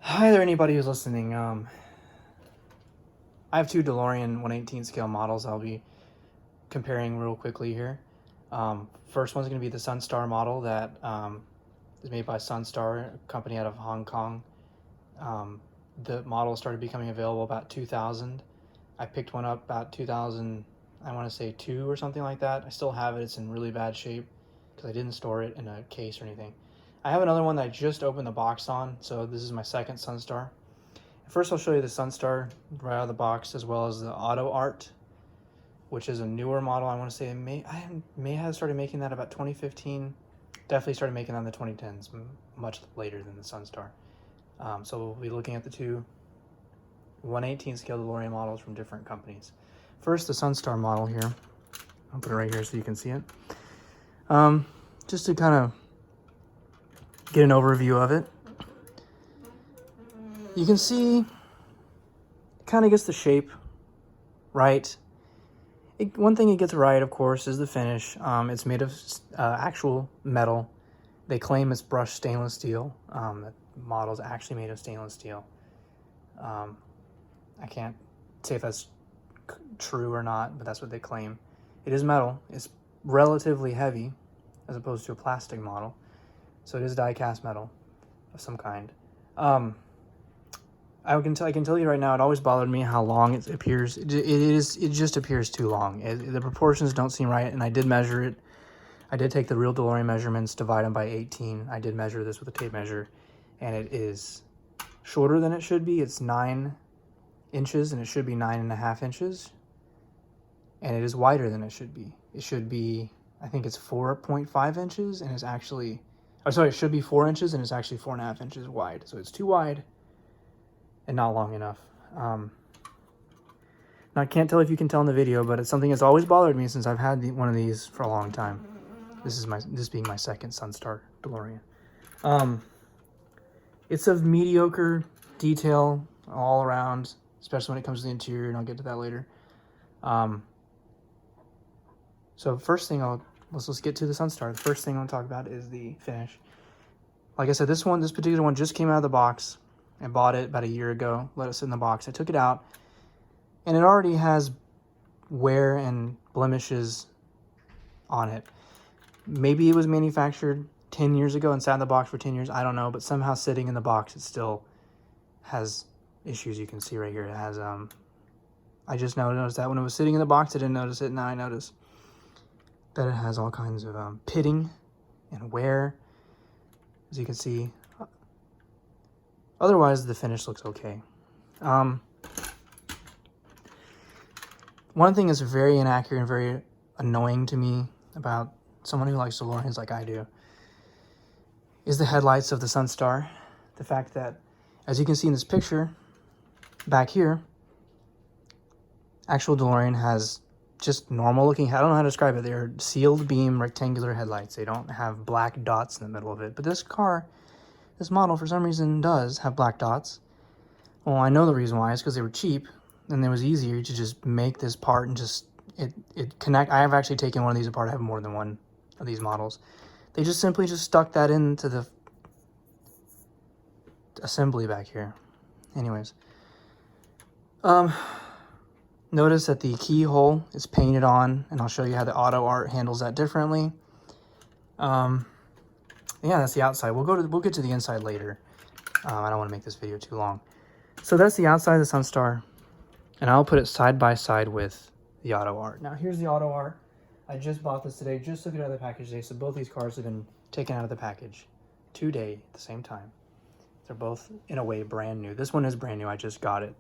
Hi there, anybody who's listening. I have two DeLorean 1/18 scale models I'll be comparing real quickly here. First one's going to be the Sunstar model that is made by Sunstar, a company out of Hong Kong. The model started becoming available about 2000. I picked one up about 2000, I want to say 2 or something like that. I still have it. It's in really bad shape because I didn't store it in a case or anything. I have another one that I just opened the box on, so this is my second Sunstar. First, I'll show you the Sunstar right out of the box, as well as the Autoart, which is a newer model. I want to say I may have started making that about 2015. Definitely started making that in the 2010s, much later than the Sunstar. So we'll be looking at the two 1/18 scale DeLorean models from different companies. First, the Sunstar model here. I'll put it right here so you can see it. Just to kind of get an overview of it. You can see it kind of gets the shape right. One thing it gets right, of course, is the finish. It's made of actual metal. They claim it's brushed stainless steel. The model's actually made of stainless steel. I can't say if that's true or not, but that's what they claim. It is metal. It's relatively heavy as opposed to a plastic model. So it is die-cast metal of some kind. I can tell you right now, it always bothered me how long it appears. It just appears too long. The proportions don't seem right, and I did measure it. I did take the real DeLorean measurements, divide them by 18. I did measure this with a tape measure, and it is shorter than it should be. It's 9 inches, and it should be 9.5 inches. And it is wider than it should be. It should be, I think it's 4.5 inches, and it's actually, oh, sorry, it should be 4 inches, and it's actually 4.5 inches wide. So it's too wide and not long enough. Now, I can't tell if you can tell in the video, but it's something that's always bothered me since I've had one of these for a long time. This being my second Sunstar DeLorean. It's of mediocre detail all around, especially when it comes to the interior, and I'll get to that later. So first thing let's get to the Sunstar. The first thing I want to talk about is the finish. Like I said, this particular one just came out of the box. I bought it about a year ago, let it sit in the box. I took it out, and it already has wear and blemishes on it. Maybe it was manufactured 10 years ago and sat in the box for 10 years. I don't know, but somehow sitting in the box, it still has issues. You can see right here. It has, I just now noticed that when it was sitting in the box, I didn't notice it. Now I notice that it has all kinds of pitting and wear, as you can see. Otherwise, the finish looks okay. One thing that's very inaccurate and very annoying to me about someone who likes DeLoreans like I do is the headlights of the Sunstar. The fact that, as you can see in this picture, back here, actual DeLorean has just normal looking, I don't know how to describe it. They're sealed beam rectangular headlights. They don't have black dots in the middle of it. But this model, for some reason, does have black dots. Well, I know the reason why. It's because they were cheap, and it was easier to just make this part and just it connect. I have actually taken one of these apart. I have more than one of these models. They just simply stuck that into the assembly back here. Anyways, notice that the keyhole is painted on, and I'll show you how the Autoart handles that differently. Yeah, that's the outside. We'll get to the inside later. I don't want to make this video too long. So that's the outside of the Sunstar, and I'll put it side by side with the Autoart. Now here's the Autoart. I just bought this today. Just took it out of the package today. So both these cars have been taken out of the package today at the same time. They're both in a way brand new. This one is brand new. I just got it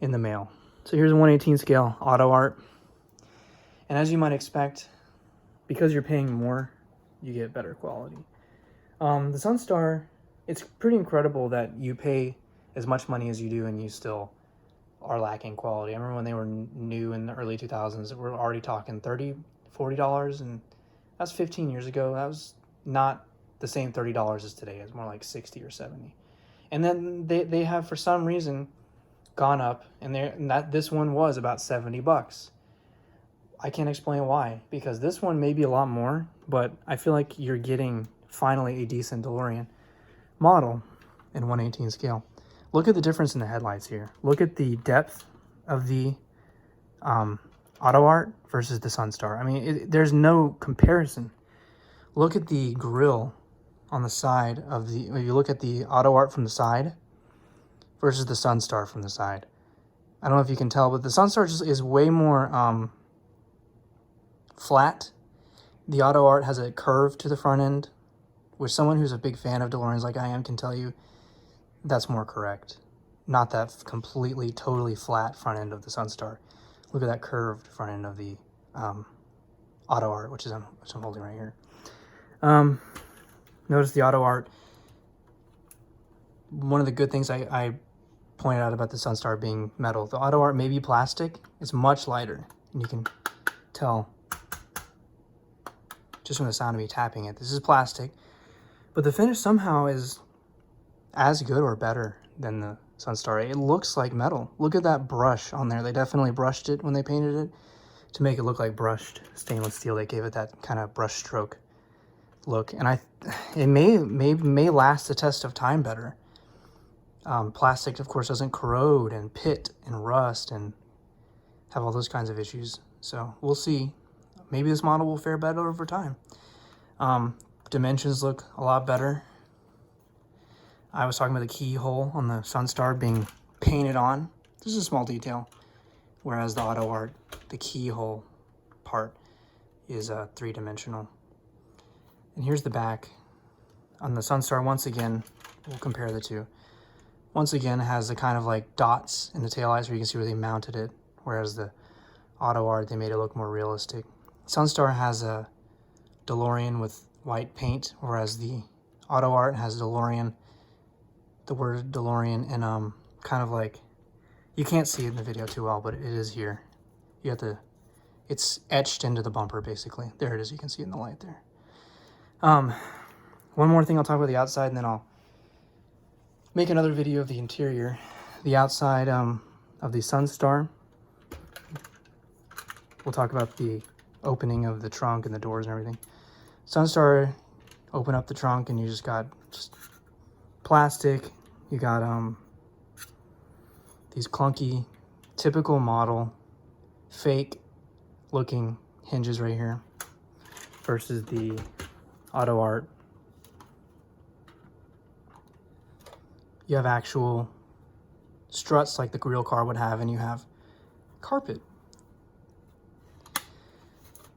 in the mail. So here's a 1/18 scale Autoart, and as you might expect, because you're paying more, you get better quality. The Sunstar, it's pretty incredible that you pay as much money as you do and you still are lacking quality. I remember when they were new in the early 2000s, we're already talking $30, $40, and that's 15 years ago. That was not the same $30 as today. It's more like 60 or 70. And then they have, for some reason, gone up, and this one was about $70. I can't explain why, because this one may be a lot more, but I feel like you're getting finally a decent DeLorean model in 1/18 scale. Look at the difference in the headlights here. Look at the depth of the Autoart versus the Sunstar. I mean, there's no comparison. Look at the grille on the side of the, if you look at the Autoart from the side versus the Sunstar from the side. I don't know if you can tell, but the Sunstar just is way more flat. The Autoart has a curve to the front end, which someone who's a big fan of DeLoreans like I am can tell you that's more correct. Not that completely, totally flat front end of the Sunstar. Look at that curved front end of the Autoart, which I'm holding right here. Notice the Autoart. One of the good things I pointed out about the Sunstar being metal. The Autoart may be plastic. It's much lighter, and you can tell just from the sound of me tapping it. This is plastic, but the finish somehow is as good or better than the Sunstar. It looks like metal. Look at that brush on there. They definitely brushed it when they painted it to make it look like brushed stainless steel. They gave it that kind of brush stroke look, and it may last the test of time better. Plastic, of course, doesn't corrode and pit and rust and have all those kinds of issues. So we'll see. Maybe this model will fare better over time. Dimensions look a lot better. I was talking about the keyhole on the Sunstar being painted on. This is a small detail. Whereas the Autoart, the keyhole part is three-dimensional. And here's the back. On the Sunstar, once again, we'll compare the two. Once again, it has the kind of like dots in the taillights where you can see where they mounted it. Whereas the Autoart, they made it look more realistic. Sunstar has a DeLorean with white paint, whereas the Autoart has DeLorean, the word DeLorean, and kind of like, you can't see it in the video too well, but it is here. You have to, it's etched into the bumper basically. There it is, you can see it in the light there. One more thing, I'll talk about the outside, and then I'll make another video of the interior. The outside of the Sunstar. We'll talk about the opening of the trunk and the doors and everything. Sunstar, open up the trunk and you just got plastic. You got these clunky, typical model, fake looking hinges right here versus the Autoart. You have actual struts like the real car would have, and you have carpet.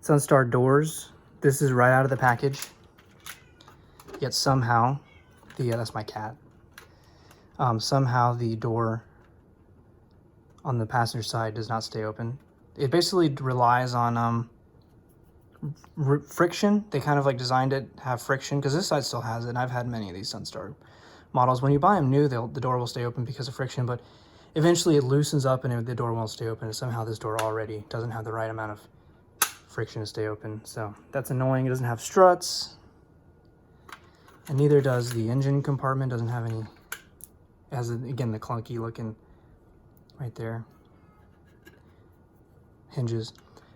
Sunstar doors. This is right out of the package. Yet somehow, that's my cat. Somehow the door on the passenger side does not stay open. It basically relies on friction. They kind of like designed it to have friction, because this side still has it, and I've had many of these Sunstar models. When you buy them new, the door will stay open because of friction, but eventually it loosens up and the door won't stay open. And somehow this door already doesn't have the right amount of friction to stay open. So that's annoying. It doesn't have struts, and neither does the engine compartment. Doesn't have any. It has, again, the clunky looking right there hinges.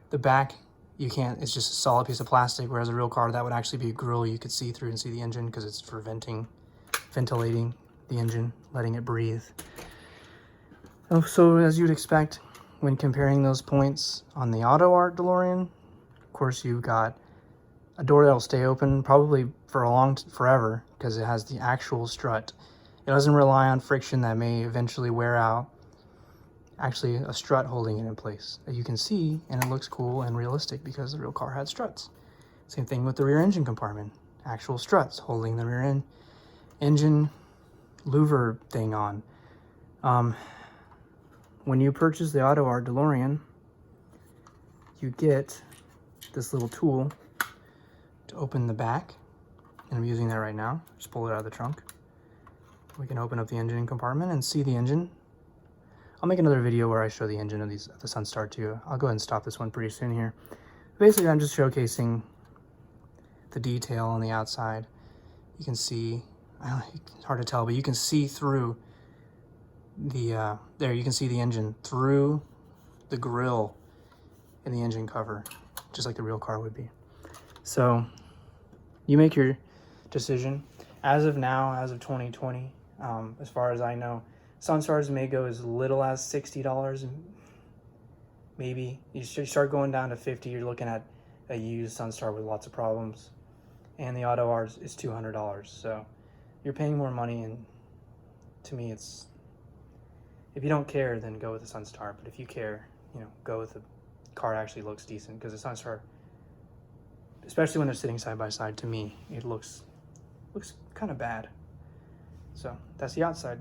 The back, you can't, it's just a solid piece of plastic, whereas a real car, that would actually be a grill you could see through and see the engine, because it's for ventilating the engine, letting it breathe. So as you'd expect when comparing those points on the Autoart DeLorean, of course you've got a door that'll stay open probably for forever, because it has the actual strut. It doesn't rely on friction that may eventually wear out. Actually, a strut holding it in place that you can see, and it looks cool and realistic because the real car had struts. Same thing with the rear engine compartment. Actual struts holding the rear end engine louver thing on. When you purchase the Autoart DeLorean, you get this little tool to open the back, and I'm using that right now. Just pull it out of the trunk. We can open up the engine compartment and see the engine. I'll make another video where I show the engine of the Sunstar too. I'll go ahead and stop this one pretty soon here. Basically, I'm just showcasing the detail on the outside. You can see, it's hard to tell, but you can see through the, there you can see the engine through the grille in the engine cover, just like the real car would be. So you make your decision. As of now, as of 2020, as far as I know, Sunstars may go as little as $60, maybe. You should start going down to 50. You're looking at a used Sunstar with lots of problems. And the Autoart is $200. So you're paying more money, and to me, it's, if you don't care, then go with the Sunstar. But if you care, you know, go with the car actually looks decent, because the Sunstar, especially when they're sitting side by side, to me, it looks kind of bad. So that's the outside.